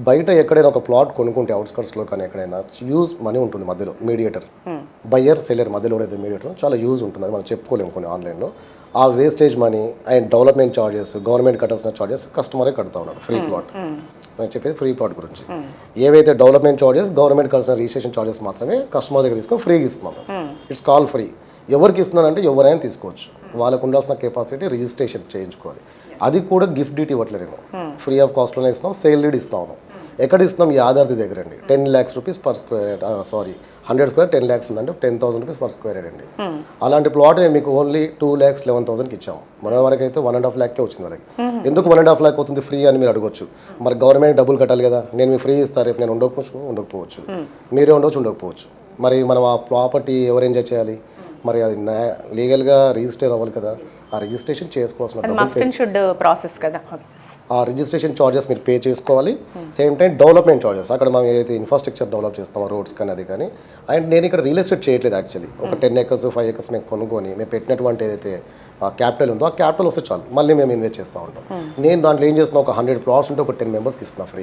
బయట ఎక్కడైనా ఒక ప్లాట్ కొనుక్కుంటే అవుట్స్కట్స్లో కానీ ఎక్కడైనా యూజ్ మనీ ఉంటుంది మధ్యలో మీడియేటర్, బయ్యర్ సెల్లర్ మధ్యలో ఏదైతే మీడియేటర్ చాలా యూజ్ ఉంటుంది, అది మనం చెప్పుకోలేము కొన్ని ఆన్లైన్లో. ఆ wastage money and development charges, government కట్టాల్సిన ఛార్జెస్ కస్టమరే కడతా ఉన్నాడు. ఫ్రీ ప్లాట్ నేను చెప్పేది ఫ్రీ ప్లాట్ గురించి. ఏవైతే డెవలప్మెంట్ ఛార్జెస్, గవర్నమెంట్ కట్టాల్సిన రిజిస్ట్రేషన్ ఛార్జెస్ మాత్రమే కస్టమర్ దగ్గర తీసుకొని ఫ్రీగా ఇస్తున్నాం. It's call free. ఎవరికి ఇస్తున్నానంటే ఎవరైనా తీసుకోవచ్చు, వాళ్ళకు ఉండాల్సిన కెపాసిటీ రిజిస్ట్రేషన్ చేయించుకోవాలి. అది కూడా గిఫ్ట్ డీట్ ఇవ్వట్లేదు, నేను ఫ్రీ ఆఫ్ కాస్ట్లోనే ఇస్తున్నాం. సేల్ డీడ్ ఇస్తాము. ఎక్కడ ఇస్తున్నాం? యాదాద్రి దగ్గర అండి. 10 lakhs rupees per square, 100 square 10 lakhs ఉందంటే 10,000 rupees పర్ స్క్వేర్ అండి. అలాంటి ప్లాట్ నేను మీకు ఓన్లీ 2,11,000కి ఇచ్చాము. మన వరకు అయితే 1.5 lakh వచ్చింది వాళ్ళకి. ఎందుకు 1.5 lakh అవుతుంది ఫ్రీ అని మీరు అడగొచ్చు. మరి గవర్నమెంట్ డబ్బులు కట్టాలి కదా, నేను మీకు ఫ్రీ ఇస్తాను, రేపు నేను ఉండకపోవచ్చు, మీరే ఉండవచ్చు. మరి మనం ఆ ప్రాపర్టీ ఎవరు ఎంజాయ్ చేయాలి? మరి అది లీగల్గా రిజిస్టర్ అవ్వాలి కదా, ఆ రిజిస్ట్రేషన్ చేసుకోవాల్సిన ప్రాసెస్ కదా, ఆ రిజిస్ట్రేషన్ ఛార్జెస్ మీరు పే చేసుకోవాలి. సేమ్ టైం డెవలప్మెంట్ ఛార్జెస్, అక్కడ మనం ఏదైతే ఇన్ఫ్రాస్ట్రక్చర్ డెవలప్ చేస్తామో రోడ్స్ కానీ అది కానీ. అండ్ నేను ఇక్కడ రియల్ ఎస్టేట్ చేయట్లేదు యాక్చువల్లీ. ఒక 10 acres 5 acres మేము కొనుక్కొని మేము పెట్టినటువంటి ఏదైతే క్యాపిటల్ ఉందో ఆ క్యాపిటల్ వస్తే చాలు, మళ్ళీ మేము ఇన్వెస్ట్ చేస్తూ ఉంటాం. నేను దాంట్లో ఏం చేస్తున్నా, ఒక 100 plots ఉంటే ఒక 10 members ఇస్తున్నా ఫ్రీ.